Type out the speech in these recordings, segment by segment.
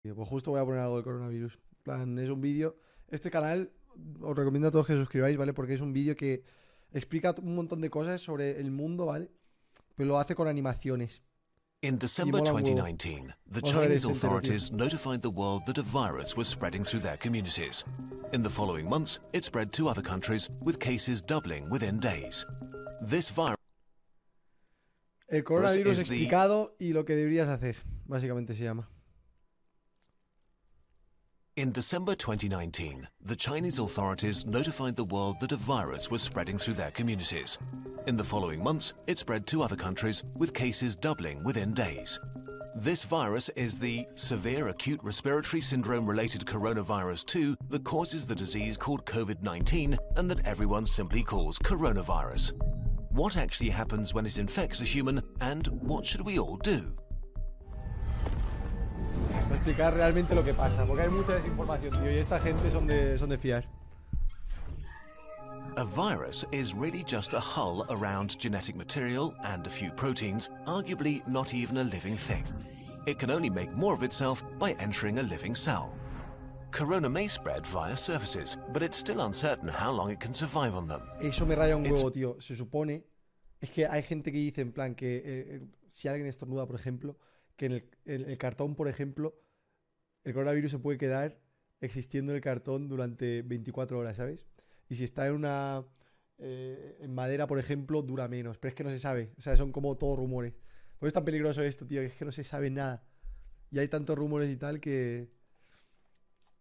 Pues justo voy a poner algo del coronavirus. En plan, es un vídeo. Este canal os recomiendo a todos que suscribáis, ¿vale? Porque es un vídeo que explica un montón de cosas sobre el mundo, ¿vale? Pero lo hace con animaciones. In December mola un huevo. 2019, the Vamos a ver Chinese este entero, tío. authorities notified the world that a virus was spreading through their communities. In the following months, it spread to other countries, with cases doubling within days. This virus El coronavirus is the- explicado y lo que deberías hacer, básicamente se llama. In December 2019, the Chinese authorities notified the world that a virus was spreading through their communities. In the following months, it spread to other countries, with cases doubling within days. This virus is the severe acute respiratory syndrome-related coronavirus 2 that causes the disease called COVID-19 and that everyone simply calls coronavirus. What actually happens when it infects a human, and what should we all do? Para explicar realmente lo que pasa, porque hay mucha desinformación, tío, y esta gente son de fiar. A virus is really just a hull around genetic material and a few proteins, arguably not even a living thing. It can only make more of itself by entering a living cell. Corona may spread via surfaces, but it's still uncertain how long it can survive on them. Eso me raya un huevo, tío. Se supone... Es que hay gente que dice, en plan, que si alguien estornuda, por ejemplo, que en el cartón, por ejemplo, el coronavirus se puede quedar existiendo en el cartón durante 24 horas, ¿sabes? Y si está en madera, por ejemplo, dura menos. Pero es que no se sabe. O sea, son como todos rumores. Por eso es tan peligroso esto, tío, que es que no se sabe nada. Y hay tantos rumores y tal que...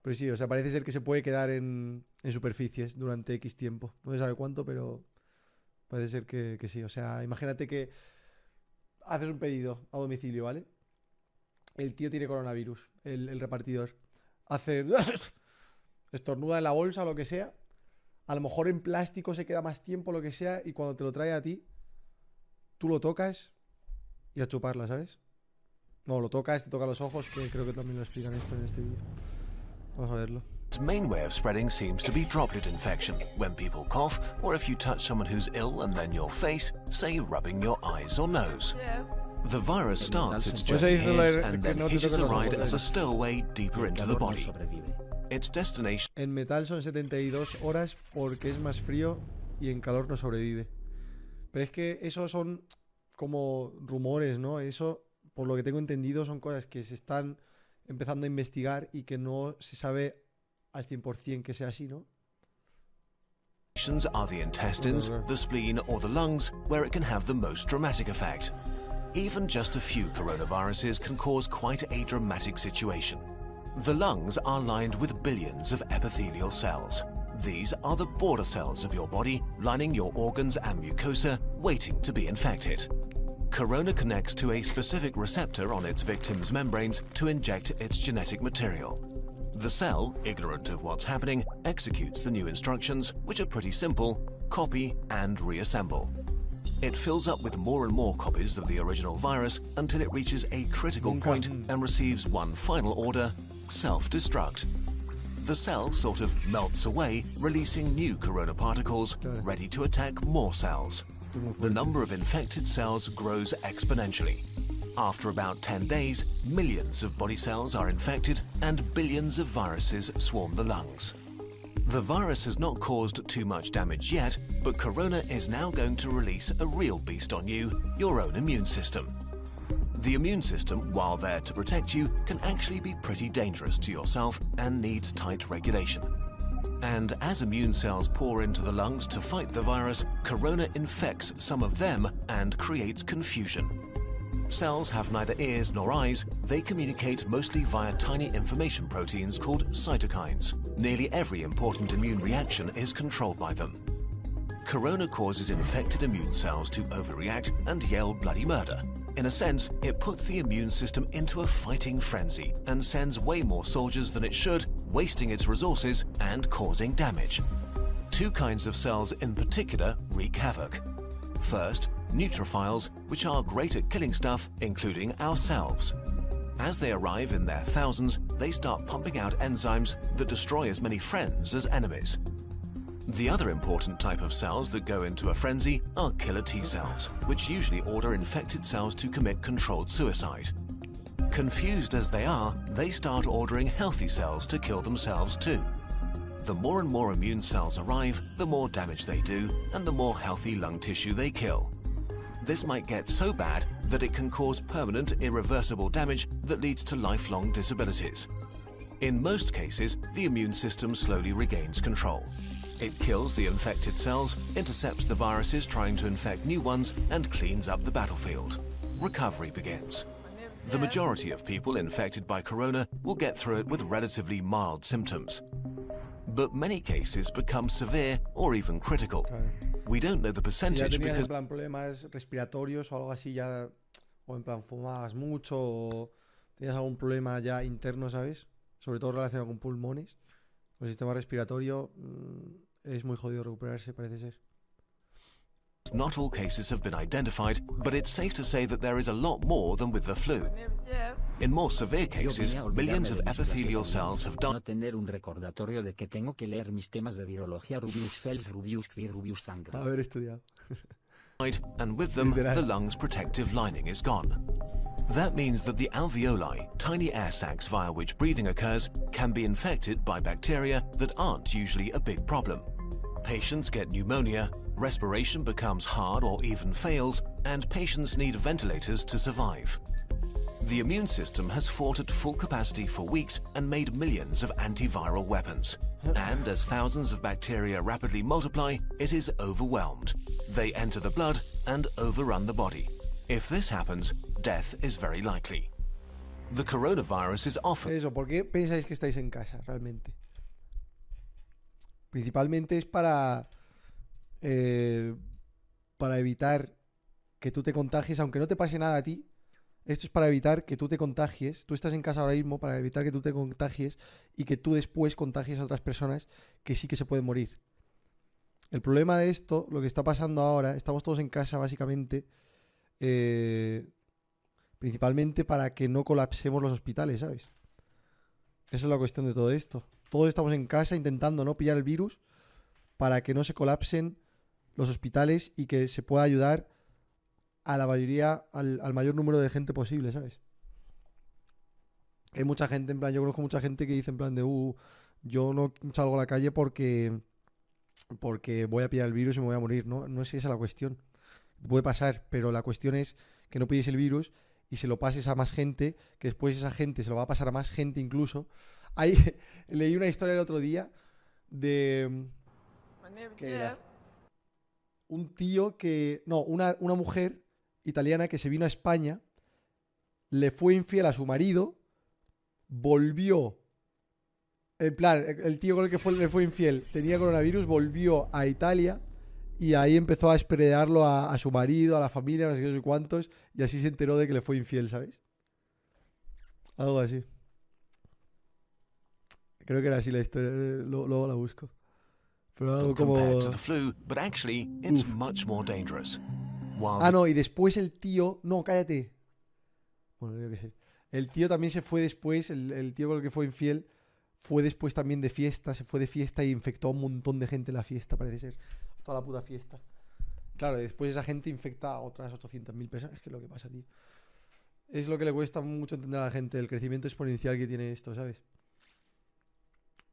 Pero sí, o sea, parece ser que se puede quedar en superficies durante X tiempo. No se sabe cuánto, pero parece ser que sí. O sea, imagínate que haces un pedido a domicilio, ¿vale? El tío tiene coronavirus, el repartidor. Hace... estornuda en la bolsa o lo que sea. A lo mejor en plástico se queda más tiempo, lo que sea, y cuando te lo trae a ti, tú lo tocas y a chuparla, ¿sabes? No, lo tocas, te toca los ojos, que creo que también lo explican esto en este vídeo. Vamos a verlo. Its main way of spreading seems to be droplet infection, when people cough, or if you touch someone who's ill and then your face, say rubbing your eyes or nose. The virus starts its Pues journey ahí dice here lo and que then no te hitches toquen the los ride ojos, as a stowaway deeper into the body. sobrevive. Its destination En metal son 72 horas porque es más frío y en calor no sobrevive. Pero es que eso son como rumores, ¿no? Eso, por lo que tengo entendido, son cosas que se están empezando a investigar y que no se sabe al 100% que sea así, ¿no? are the intestines, the spleen, or the lungs, where it can have the most dramatic effect. Even just a few coronaviruses can cause quite a dramatic situation. The lungs are lined with billions of epithelial cells. These are the border cells of your body, lining your organs and mucosa, waiting to be infected. Corona connects to a specific receptor on its victim's membranes to inject its genetic material. The cell, ignorant of what's happening, executes the new instructions, which are pretty simple: copy and reassemble. It fills up with more and more copies of the original virus until it reaches a critical point and receives one final order: self-destruct. The cell sort of melts away, releasing new corona particles, ready to attack more cells. The number of infected cells grows exponentially. After about 10 days, millions of body cells are infected and billions of viruses swarm the lungs. The virus has not caused too much damage yet, but corona is now going to release a real beast on you, your own immune system. The immune system, while there to protect you, can actually be pretty dangerous to yourself and needs tight regulation. And as immune cells pour into the lungs to fight the virus, corona infects some of them and creates confusion. Cells have neither ears nor eyes. They communicate mostly via tiny information proteins called cytokines. Nearly every important immune reaction is controlled by them. Corona causes infected immune cells to overreact and yell bloody murder. In a sense, it puts the immune system into a fighting frenzy and sends way more soldiers than it should, wasting its resources and causing damage. Two kinds of cells in particular wreak havoc. First, neutrophiles, which are great at killing stuff, including ourselves. As they arrive in their thousands, they start pumping out enzymes that destroy as many friends as enemies. The other important type of cells that go into a frenzy are killer T cells, which usually order infected cells to commit controlled suicide. Confused as they are, they start ordering healthy cells to kill themselves too. The more and more immune cells arrive, the more damage they do, and the more healthy lung tissue they kill. This might get so bad that it can cause permanent, irreversible damage that leads to lifelong disabilities. In most cases, the immune system slowly regains control. It kills the infected cells, intercepts the viruses trying to infect new ones, and cleans up the battlefield. Recovery begins. The majority of people infected by corona will get through it with relatively mild symptoms. But many cases become severe or even critical. We don't know the percentage si ya tenías because en plan problemas respiratorios o algo así ya, o en plan fumabas mucho o tenías algún problema ya interno, ¿sabes? Sobre todo relacionado con pulmones, con el sistema respiratorio, es muy jodido recuperarse, parece ser. not all cases have been identified, but it's safe to say that there is a lot more than with the flu. In more severe cases, millions of epithelial cells have died. No tener un recordatorio de que tengo que leer mis temas de virología Rubius Fels, Rubius Cri, Rubius Sangre. Haber estudiado. And with them, the lung's protective lining is gone. That means that the alveoli, tiny air sacs via which breathing occurs, can be infected by bacteria that aren't usually a big problem. Patients get pneumonia, respiration becomes hard or even fails, and patients need ventilators to survive. The immune system has fought at full capacity for weeks and made millions of antiviral weapons. And as thousands of bacteria rapidly multiply, it is overwhelmed. They enter the blood and overrun the body. If this happens, death is very likely. The coronavirus is often... Eso, ¿por qué pensáis que estáis en casa realmente? Principalmente es para evitar que tú te contagies, aunque no te pase nada a ti. Esto es para evitar que tú te contagies. Tú estás en casa ahora mismo para evitar que tú te contagies y que tú después contagies a otras personas que sí que se pueden morir. El problema de esto, lo que está pasando ahora, estamos todos en casa básicamente, principalmente para que no colapsemos los hospitales, ¿sabes? Esa es la cuestión de todo esto. Todos estamos en casa intentando no pillar el virus para que no se colapsen los hospitales y que se pueda ayudar a la mayoría, al mayor número de gente posible, ¿sabes? Hay mucha gente, en plan, yo conozco mucha gente que dice en plan de yo no salgo a la calle porque voy a pillar el virus y me voy a morir. No es esa la cuestión. Puede pasar, pero la cuestión es que no pilles el virus y se lo pases a más gente, que después esa gente se lo va a pasar a más gente incluso. Leí una historia el otro día de... ¿Qué era? Un tío que... No, una mujer italiana que se vino a España, le fue infiel a su marido, volvió... En plan, el tío con el que le fue infiel tenía coronavirus, volvió a Italia y ahí empezó a esperearlo a su marido, a la familia, no sé qué, no sé cuántos, y así se enteró de que le fue infiel, ¿sabes? Algo así. Creo que era así la historia, luego la busco. Pero algo como... compared to the flu, but actually it's much more dangerous. No, y después el tío... No, cállate. Bueno, yo qué sé. El tío también se fue después, el tío con el que fue infiel, fue después también de fiesta, se fue de fiesta y infectó a un montón de gente en la fiesta, parece ser. Toda la puta fiesta. Claro, y después esa gente infecta a otras 800.000 personas. Es que es lo que pasa, tío. Es lo que le cuesta mucho entender a la gente, el crecimiento exponencial que tiene esto, ¿sabes?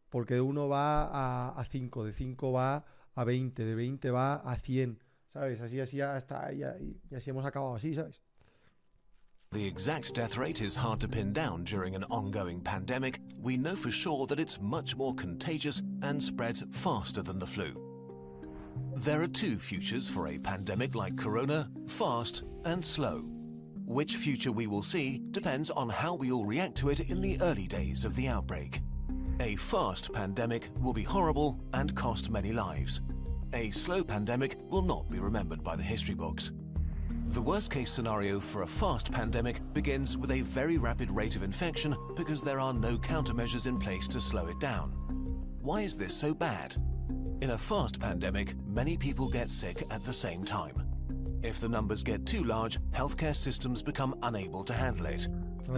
Porque de 1 va a 5, de 5 va a 20, de 20 va a 100, ¿sabes? Así hasta y así hemos acabado así, ¿sabes? The exact death rate is hard to pin down during an ongoing pandemic. We know for sure that it's much more contagious and spreads faster than the flu. There are two futures for a pandemic like corona, fast and slow. Which future we will see depends on how we all react to it in the early days of the outbreak. A fast pandemic will be horrible and cost many lives. A slow pandemic will not be remembered by the history books. The worst-case scenario for a fast pandemic begins with a very rapid rate of infection because there are no countermeasures in place to slow it down. Why is this so bad? In a fast pandemic, many people get sick at the same time. If the numbers get too large, healthcare systems become unable to handle it.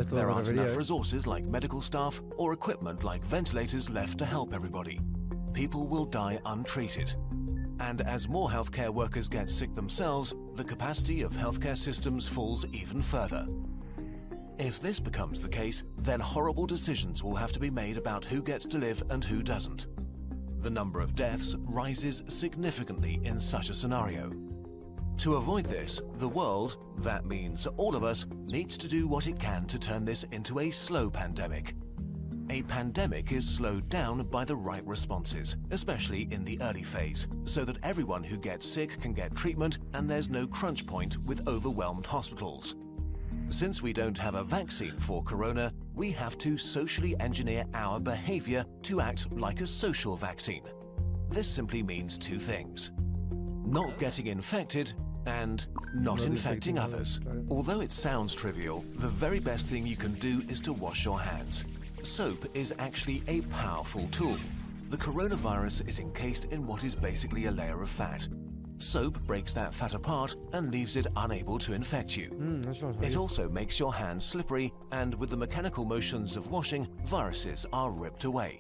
There aren't enough resources like medical staff or equipment like ventilators left to help everybody. People will die untreated. And as more healthcare workers get sick themselves, the capacity of healthcare systems falls even further. If this becomes the case, then horrible decisions will have to be made about who gets to live and who doesn't. The number of deaths rises significantly in such a scenario. To avoid this, the world, that means all of us, needs to do what it can to turn this into a slow pandemic. A pandemic is slowed down by the right responses, especially in the early phase, so that everyone who gets sick can get treatment and there's no crunch point with overwhelmed hospitals. Since we don't have a vaccine for corona, we have to socially engineer our behavior to act like a social vaccine. This simply means two things: not getting infected and not infecting others. Although it sounds trivial, the very best thing you can do is to wash your hands. Soap is actually a powerful tool. The coronavirus is encased in what is basically a layer of fat. Soap breaks that fat apart and leaves it unable to infect you. It also makes your hands slippery, and with the mechanical motions of washing, viruses are ripped away.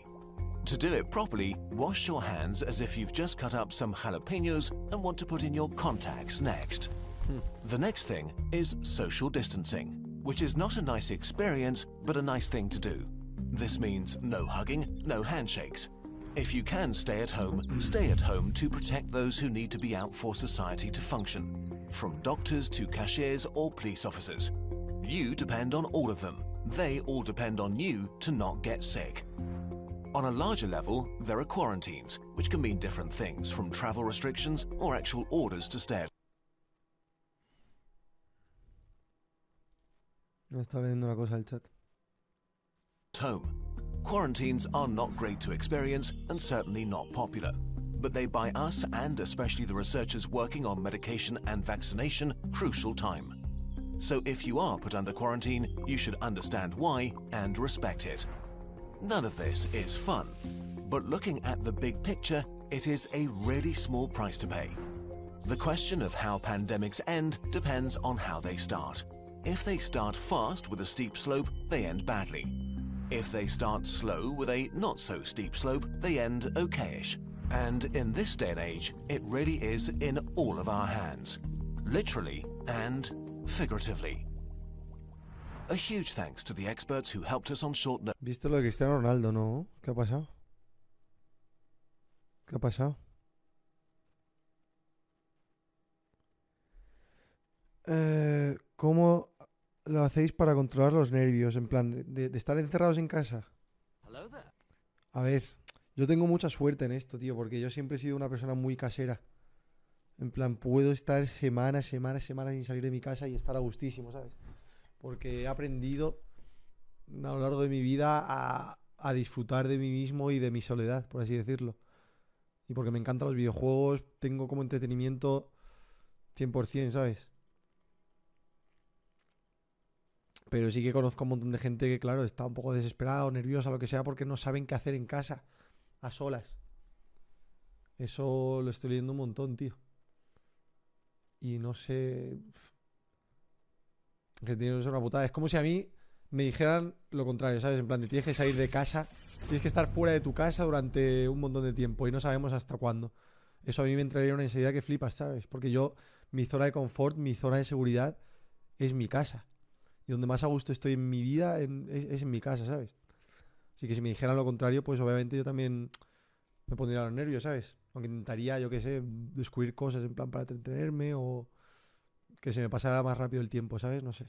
To do it properly, wash your hands as if you've just cut up some jalapenos and want to put in your contacts next. The next thing is social distancing, which is not a nice experience, but a nice thing to do. This means no hugging, no handshakes. If you can stay at home to protect those who need to be out for society to function, from doctors to cashiers or police officers. You depend on all of them. They all depend on you to not get sick. On a larger level, there are quarantines, which can mean different things, from travel restrictions or actual orders to stay No está leyendo una cosa el chat. at home. Quarantines are not great to experience and certainly not popular, but they buy us, and especially the researchers working on medication and vaccination, crucial time. So if you are put under quarantine, you should understand why and respect it. None of this is fun, but looking at the big picture, it is a really small price to pay. The question of how pandemics end depends on how they start. If they start fast with a steep slope, they end badly. If they start slow with a not so steep slope, they end okayish. And in this day and age, it really is in all of our hands, literally and figuratively. A huge thanks to the experts who helped us on short notice. ¿Viste lo de Cristiano Ronaldo, no? ¿Qué ha pasado? ¿Qué ha pasado? ¿Cómo lo hacéis para controlar los nervios? En plan, de estar encerrados en casa. A ver, yo tengo mucha suerte en esto, tío, porque yo siempre he sido una persona muy casera. En plan, puedo estar semanas sin salir de mi casa y estar a gustísimo, ¿sabes? Porque he aprendido a lo largo de mi vida a disfrutar de mí mismo y de mi soledad, por así decirlo. Y porque me encantan los videojuegos, tengo como entretenimiento 100%, ¿sabes? Pero sí que conozco a un montón de gente que, claro, está un poco desesperada o nerviosa, lo que sea, porque no saben qué hacer en casa, a solas. Eso lo estoy leyendo un montón, tío. Y no sé... Que tiene que ser una putada. Es como si a mí me dijeran lo contrario, ¿sabes? En plan, te tienes que salir de casa, tienes que estar fuera de tu casa durante un montón de tiempo y no sabemos hasta cuándo. Eso a mí me entraría una ansiedad que flipas, ¿sabes? Porque yo, mi zona de confort, mi zona de seguridad es mi casa. Y donde más a gusto estoy en mi vida es en mi casa, ¿sabes? Así que si me dijeran lo contrario, pues obviamente yo también me pondría los nervios, ¿sabes? Aunque intentaría, yo qué sé, descubrir cosas en plan para entretenerme o que se me pasara más rápido el tiempo, ¿sabes? No sé.